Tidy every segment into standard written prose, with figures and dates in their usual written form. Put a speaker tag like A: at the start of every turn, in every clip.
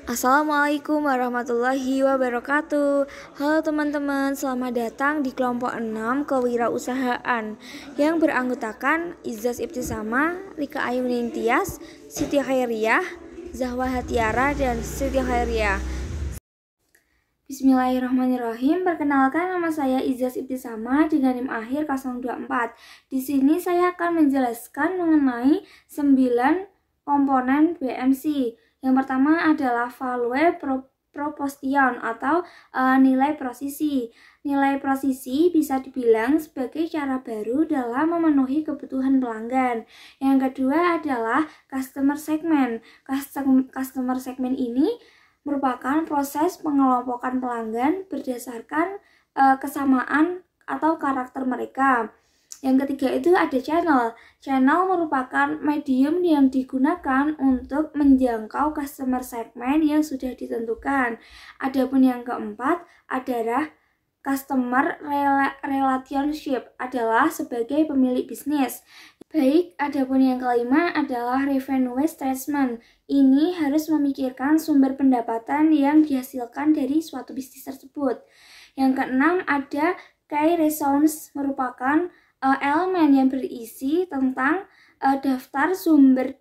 A: Assalamualaikum warahmatullahi wabarakatuh. Halo teman-teman, selamat datang di kelompok 6 kewirausahaan yang beranggotakan Izzaz Ibtisama, Rika Ayu Ningtyas, Siti Khairiyah, Zahwa Hatiara, dan Siti Khairiyah. Bismillahirrahmanirrahim. Perkenalkan, nama saya Izzaz Ibtisama dengan NIM akhir 024. Di sini saya akan menjelaskan mengenai 9 komponen BMC. Yang pertama adalah value proposition atau nilai prosesi. Nilai prosesi bisa dibilang sebagai cara baru dalam memenuhi kebutuhan pelanggan. Yang kedua adalah customer segment. Customer segment ini merupakan proses pengelompokan pelanggan berdasarkan kesamaan atau karakter mereka. Yang ketiga itu ada channel. Channel merupakan medium yang digunakan untuk menjangkau customer segment yang sudah ditentukan. Adapun yang keempat adalah customer relationship adalah sebagai pemilik bisnis. Baik, adapun yang kelima adalah revenue statement. Ini harus memikirkan sumber pendapatan yang dihasilkan dari suatu bisnis tersebut. Yang keenam ada key results, merupakan elemen yang berisi tentang daftar sumber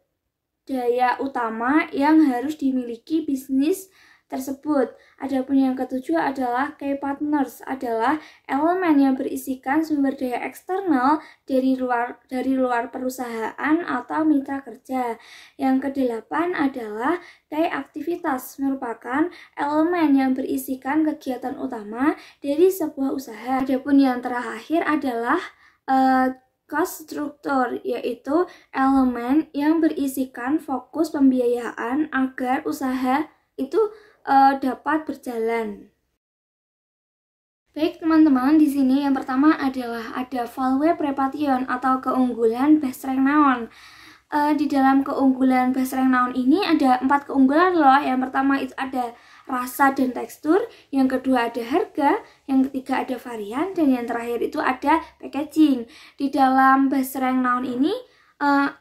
A: daya utama yang harus dimiliki bisnis tersebut. Adapun yang ketujuh adalah key partners, adalah elemen yang berisikan sumber daya eksternal dari luar perusahaan atau mitra kerja. Yang kedelapan adalah key aktivitas, merupakan elemen yang berisikan kegiatan utama dari sebuah usaha. Adapun yang terakhir adalah cost structure, yaitu elemen yang berisikan fokus pembiayaan agar usaha itu dapat berjalan. Baik teman-teman, di sini yang pertama adalah ada value proposition atau keunggulan base rank noun. Di dalam keunggulan base rank noun ini ada 4 keunggulan loh. Yang pertama itu ada rasa dan tekstur, yang kedua ada harga, yang ketiga ada varian, dan yang terakhir itu ada packaging. Di dalam base rank noun ini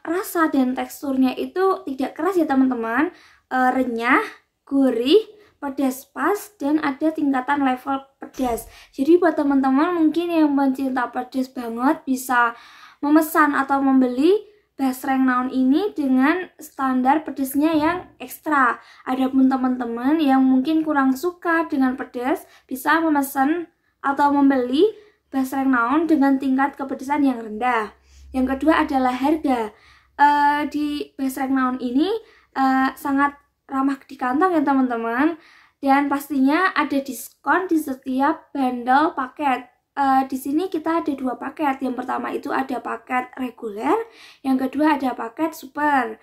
A: rasa dan teksturnya itu tidak keras ya teman-teman, renyah, gurih, pedas pas, dan ada tingkatan level pedas. Jadi buat teman-teman mungkin yang mencinta pedas banget bisa memesan atau membeli base rank noun ini dengan standar pedasnya yang ekstra. Adapun teman-teman yang mungkin kurang suka dengan pedas bisa memesan atau membeli base rank noun dengan tingkat kepedasan yang rendah. Yang kedua adalah harga. Di base rank noun ini sangat ramah di kantong ya teman-teman, dan pastinya ada diskon di setiap bundle paket. Di sini kita ada 2 paket. Yang pertama itu ada paket reguler, yang kedua ada paket super.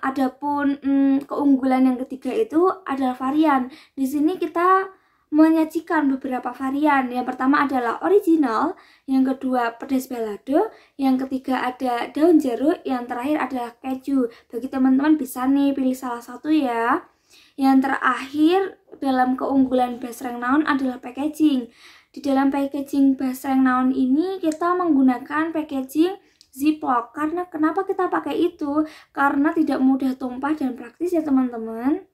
A: Adapun keunggulan yang ketiga itu adalah varian. Di sini kita menyajikan beberapa varian. Yang pertama adalah original, yang kedua pedas balado, yang ketiga ada daun jeruk, yang terakhir adalah keju. Bagi teman-teman bisa nih pilih salah satu ya. Yang terakhir dalam keunggulan base rank noun adalah packaging. Di dalam packaging base rank noun ini kita menggunakan packaging Ziploc. Karena kenapa kita pakai itu? Karena tidak mudah tumpah dan praktis ya teman-teman.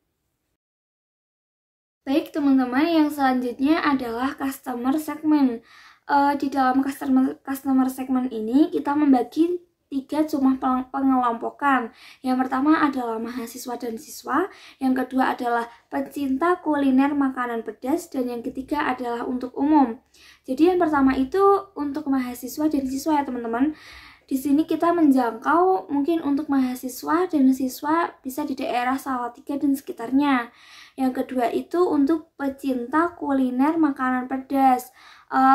A: Baik teman-teman, yang selanjutnya adalah customer segment. Di dalam customer segment ini kita membagi 3 jumlah pengelompokan. Yang pertama adalah mahasiswa dan siswa, yang kedua adalah pecinta kuliner makanan pedas, dan yang ketiga adalah untuk umum. Jadi yang pertama itu untuk mahasiswa dan siswa ya teman-teman. Di sini kita menjangkau mungkin untuk mahasiswa dan siswa bisa di daerah Salatiga dan sekitarnya. Yang kedua itu untuk pecinta kuliner makanan pedas.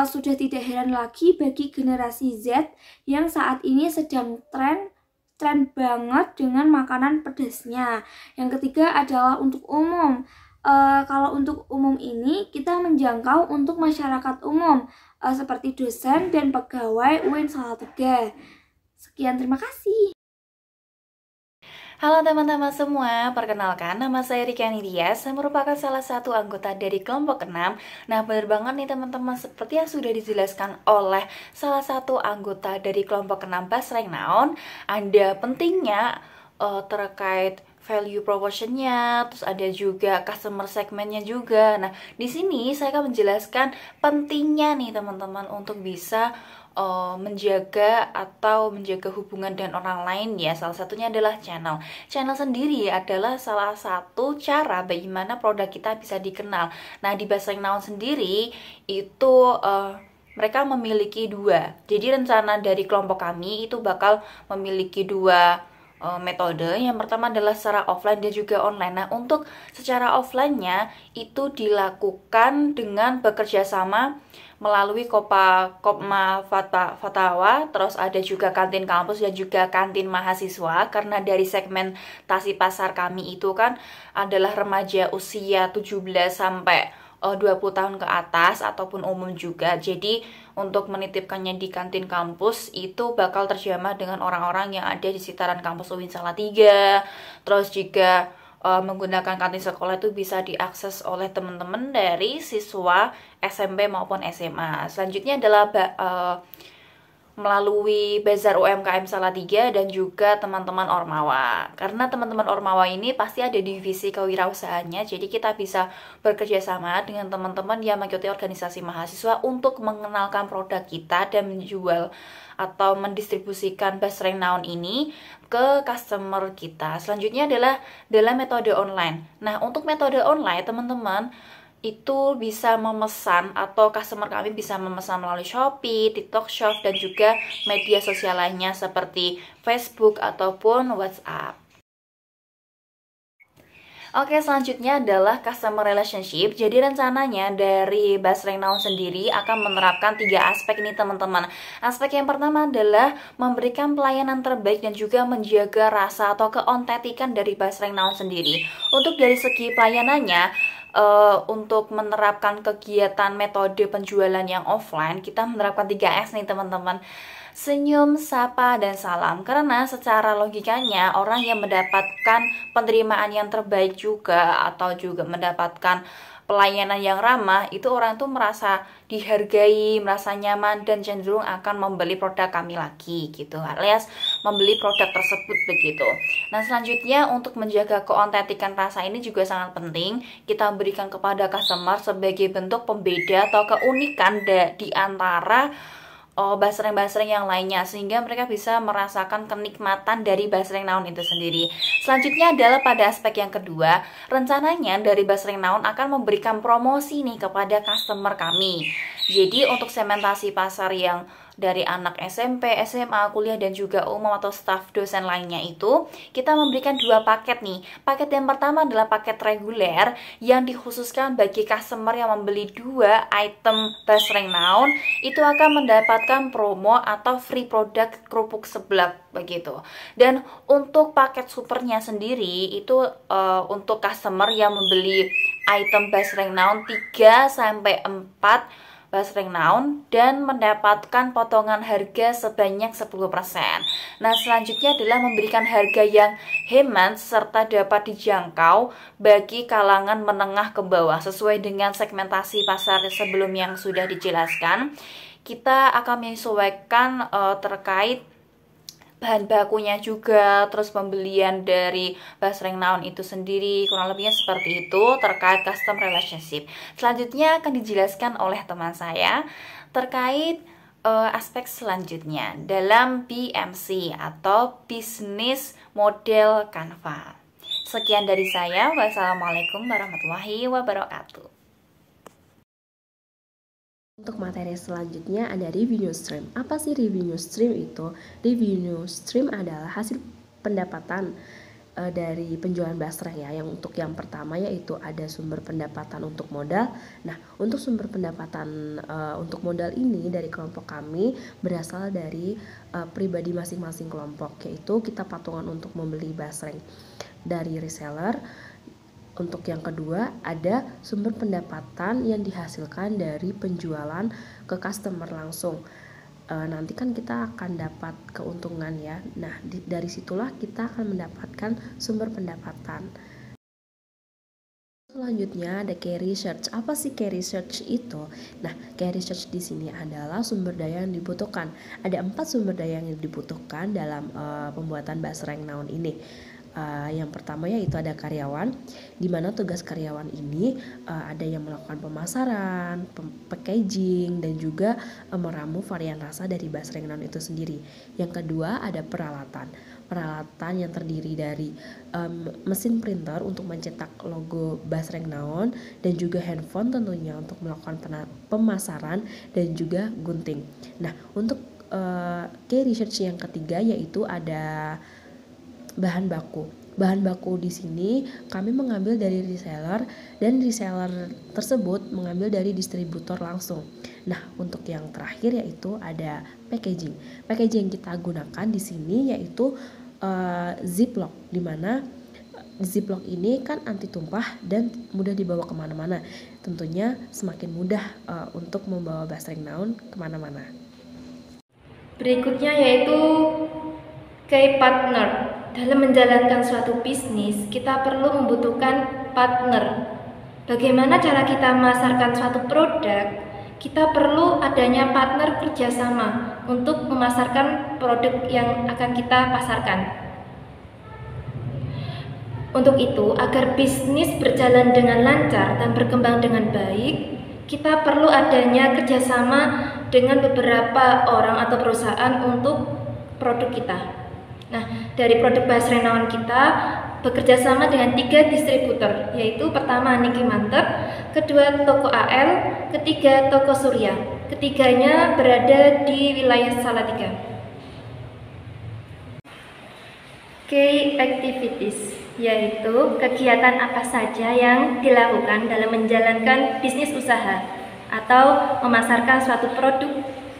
A: Sudah tidak heran lagi bagi generasi Z yang saat ini sedang tren banget dengan makanan pedasnya. Yang ketiga adalah untuk umum. Kalau untuk umum ini kita menjangkau untuk masyarakat umum seperti dosen dan pegawai UIN Salatiga. Sekian, terima kasih.
B: Halo teman-teman semua, perkenalkan nama saya Rika Ningtyas, saya merupakan salah satu anggota dari kelompok 6. Nah benar banget nih teman-teman, seperti yang sudah dijelaskan oleh salah satu anggota dari kelompok 6 base rank noun, ada pentingnya terkait value proportionnya, terus ada juga customer segmentnya juga. Nah, di sini saya akan menjelaskan pentingnya nih teman-teman untuk bisa menjaga atau menjaga hubungan dengan orang lain ya. Salah satunya adalah channel. Channel sendiri adalah salah satu cara bagaimana produk kita bisa dikenal. Nah, di Best Rank Now sendiri itu mereka memiliki dua. Jadi rencana dari kelompok kami itu bakal memiliki dua metode. Yang pertama adalah secara offline dan juga online. Nah, untuk secara offline-nya itu dilakukan dengan bekerja sama melalui Kopma Fatwa, terus ada juga kantin kampus dan juga kantin mahasiswa, karena dari segmentasi pasar kami itu kan adalah remaja usia 17 sampai 20 tahun ke atas ataupun umum juga. Jadi untuk menitipkannya di kantin kampus itu bakal terjamah dengan orang-orang yang ada di sekitaran kampus UIN Salatiga. Terus juga menggunakan kantin sekolah itu bisa diakses oleh teman-teman dari siswa SMP maupun SMA. Selanjutnya adalah melalui Bazar UMKM Salatiga dan juga teman-teman Ormawa. Karena teman-teman Ormawa ini pasti ada divisi kewirausahaannya, jadi kita bisa bekerja sama dengan teman-teman yang mengikuti organisasi mahasiswa untuk mengenalkan produk kita dan menjual atau mendistribusikan Best Rank Now ini ke customer kita. Selanjutnya adalah dalam metode online. Nah, untuk metode online, teman-teman itu bisa memesan atau customer kami bisa memesan melalui Shopee, TikTok Shop, dan juga media sosial lainnya seperti Facebook ataupun WhatsApp. Oke, selanjutnya adalah customer relationship. Jadi rencananya dari Best Rank Now sendiri akan menerapkan 3 aspek ini teman-teman. Aspek yang pertama adalah memberikan pelayanan terbaik dan juga menjaga rasa atau keontentikan dari Best Rank Now sendiri. Untuk dari segi pelayanannya, untuk menerapkan kegiatan metode penjualan yang offline, kita menerapkan 3S nih teman-teman. Senyum, sapa, dan salam. Karena secara logikanya orang yang mendapatkan penerimaan yang terbaik juga atau juga mendapatkan pelayanan yang ramah, itu orang tuh merasa dihargai, merasa nyaman, dan cenderung akan membeli produk kami lagi gitu, alias membeli produk tersebut begitu. Nah, selanjutnya untuk menjaga keontentikan rasa ini juga sangat penting kita berikan kepada customer sebagai bentuk pembeda atau keunikan di antara Best Rank yang lainnya, sehingga mereka bisa merasakan kenikmatan dari Best Rank Now itu sendiri. Selanjutnya adalah pada aspek yang kedua, rencananya dari Best Rank Now akan memberikan promosi nih kepada customer kami. Jadi untuk segmentasi pasar yang dari anak SMP, SMA, kuliah, dan juga umum atau staf dosen lainnya itu, kita memberikan 2 paket nih. Paket yang pertama adalah paket reguler yang dikhususkan bagi customer yang membeli 2 item Best Rank Now, itu akan mendapatkan promo atau free produk kerupuk seblak begitu. Dan untuk paket supernya sendiri itu untuk customer yang membeli item Best Rank Now 3 sampai 4 Best Rank Now dan mendapatkan potongan harga sebanyak 10%. Nah, selanjutnya adalah memberikan harga yang hemat serta dapat dijangkau bagi kalangan menengah ke bawah sesuai dengan segmentasi pasar sebelum yang sudah dijelaskan. Kita akan menyesuaikan terkait bahan bakunya juga, terus pembelian dari Best Rank Now itu sendiri, kurang lebihnya seperti itu terkait custom relationship. Selanjutnya akan dijelaskan oleh teman saya terkait aspek selanjutnya dalam BMC atau Business Model Canva. Sekian dari saya. Wassalamualaikum warahmatullahi wabarakatuh.
C: Untuk materi selanjutnya ada revenue stream. Apa sih revenue stream itu? Revenue stream adalah hasil pendapatan dari penjualan Best Rank ya. Yang untuk yang pertama yaitu ada sumber pendapatan untuk modal. Nah, untuk sumber pendapatan untuk modal ini dari kelompok kami berasal dari pribadi masing-masing kelompok, yaitu kita patungan untuk membeli Best Rank dari reseller. Untuk yang kedua, ada sumber pendapatan yang dihasilkan dari penjualan ke customer langsung. Nanti kan kita akan dapat keuntungan ya. Nah, dari situlah kita akan mendapatkan sumber pendapatan. Selanjutnya ada key research. Apa sih key research itu? Nah, key research di sini adalah sumber daya yang dibutuhkan. Ada 4 sumber daya yang dibutuhkan dalam pembuatan Best Rank Now ini. Yang pertama yaitu ada karyawan, di mana tugas karyawan ini ada yang melakukan pemasaran, packaging, dan juga meramu varian rasa dari basreng naon itu sendiri. Yang kedua ada peralatan yang terdiri dari mesin printer untuk mencetak logo basreng naon, dan juga handphone tentunya untuk melakukan pemasaran, dan juga gunting. Nah, untuk key research yang ketiga yaitu ada bahan baku. Bahan baku di sini kami mengambil dari reseller, dan reseller tersebut mengambil dari distributor langsung. Nah, untuk yang terakhir yaitu ada packaging. Packaging yang kita gunakan di sini yaitu ziplock, di mana ziplock ini kan anti tumpah dan mudah dibawa kemana-mana. Tentunya semakin mudah untuk membawa basreng naon kemana-mana.
A: Berikutnya yaitu key partner. Dalam menjalankan suatu bisnis, kita perlu membutuhkan partner. Bagaimana cara kita memasarkan suatu produk? Kita perlu adanya partner kerjasama untuk memasarkan produk yang akan kita pasarkan. Untuk itu, agar bisnis berjalan dengan lancar dan berkembang dengan baik, kita perlu adanya kerjasama dengan beberapa orang atau perusahaan untuk produk kita. Nah, dari produk basreng naon kita bekerja sama dengan 3 distributor, yaitu pertama Niki Mantep, kedua Toko AL, ketiga Toko Surya. Ketiganya berada di wilayah Salatiga. Key activities, yaitu kegiatan apa saja yang dilakukan dalam menjalankan bisnis usaha atau memasarkan suatu produk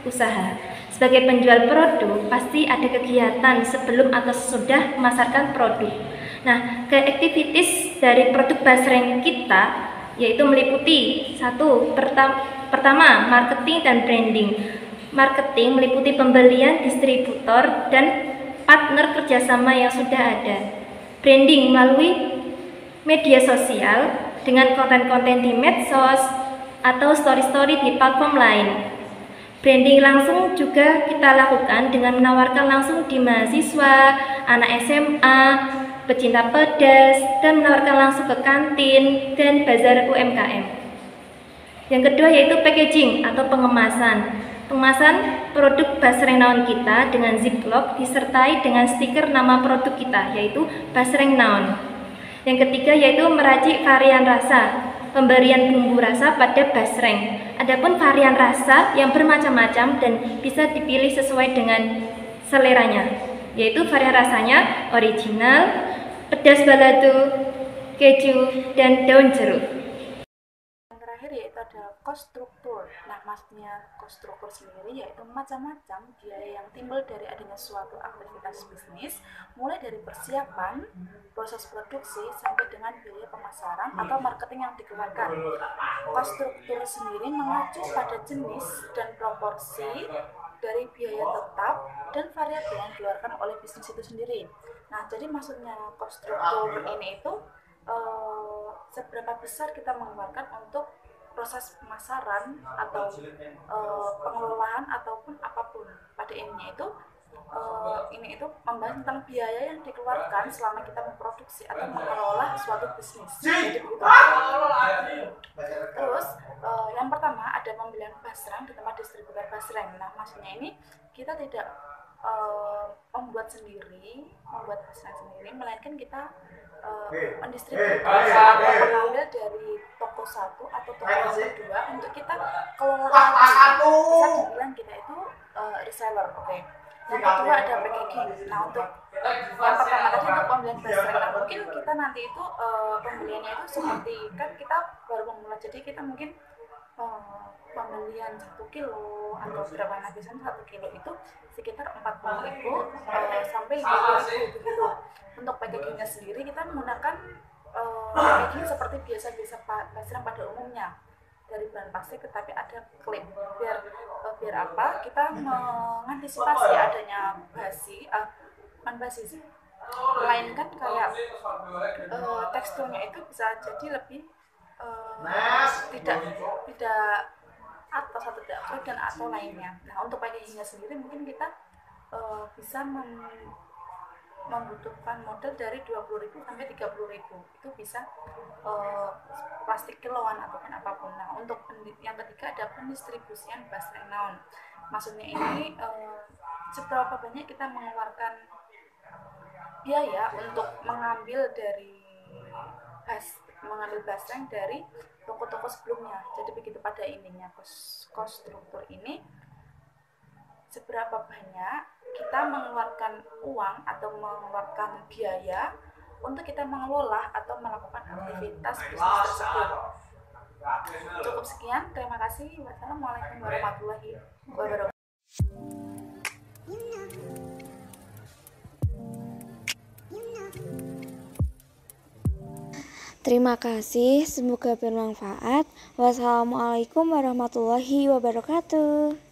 A: usaha. Sebagai penjual produk, pasti ada kegiatan sebelum atau sesudah memasarkan produk. Nah, activities dari produk basreng kita yaitu meliputi pertama, marketing dan branding. Marketing meliputi pembelian distributor dan partner kerjasama yang sudah ada. Branding melalui media sosial dengan konten-konten di medsos atau story-story di platform lain. Branding langsung juga kita lakukan dengan menawarkan langsung di mahasiswa, anak SMA, pecinta pedas, dan menawarkan langsung ke kantin dan bazar UMKM. Yang kedua yaitu packaging atau pengemasan. Pengemasan produk basreng naon kita dengan ziplock disertai dengan stiker nama produk kita yaitu basreng naon. Yang ketiga yaitu meracik varian rasa. Pemberian bumbu rasa pada basreng. Adapun varian rasa yang bermacam-macam dan bisa dipilih sesuai dengan seleranya, yaitu varian rasanya original, pedas balado, keju, dan daun jeruk.
D: Yang terakhir yaitu ada cost struktur. Nah, maksudnya cost struktur sendiri yaitu macam-macam biaya yang timbul dari adanya suatu aktivitas bisnis, mulai dari persiapan, proses produksi, sampai dengan biaya pemasaran atau marketing yang dikeluarkan. Cost struktur sendiri mengacu pada jenis dan proporsi dari biaya tetap dan variabel yang dikeluarkan oleh bisnis itu sendiri. Nah, jadi maksudnya cost struktur ini itu seberapa besar kita mengeluarkan untuk proses pemasaran atau pengelolaan ataupun apapun. Pada intinya itu ini itu membahas tentang biaya yang dikeluarkan selama kita memproduksi atau mengelola suatu bisnis. Jadi begitu. Terus yang pertama ada pembelian basreng di tempat distributor basreng. Nah, maksudnya ini kita tidak membuat basreng sendiri, melainkan kita mendistribusi atau mengambil dari toko satu atau toko yang kedua untuk kita kelola. Bisa dibilang kita itu reseller, oke. Yang kedua ada packaging. Nah, untuk yang pertama tadi untuk pembelian basreng, nah, mungkin kita nanti itu pembeliannya itu seperti kan kita baru memulai, jadi kita mungkin pembelian 1 kilo atau berapa, nah biasanya 1 kilo itu sekitar 40.000 sampai 50.000 begitu. Untuk packagingnya sendiri kita menggunakan packaging seperti biasa-biasa basreng pada umumnya dari bahan plastik, tetapi ada klip biar apa kita mengantisipasi adanya melainkan kayak teksturnya itu bisa jadi lebih tidak atas atau tidak keruh dan atau lainnya. Nah, untuk packagingnya sendiri mungkin kita bisa membutuhkan modal dari 20.000 sampai 30.000. Itu bisa plastik kiloan ataupun apapun. Nah, untuk yang ketiga ada pendistribusian basreng naon. Maksudnya ini seberapa banyak kita mengeluarkan biaya untuk mengambil basreng dari toko-toko sebelumnya. Jadi begitu pada intinya cost struktur ini, seberapa banyak kita mengeluarkan uang atau mengeluarkan biaya untuk kita mengelola atau melakukan aktivitas bisnis tersebut. Cukup sekian, terima kasih. Wassalamualaikum warahmatullahi wabarakatuh.
A: Terima kasih, semoga bermanfaat. Wassalamualaikum warahmatullahi wabarakatuh.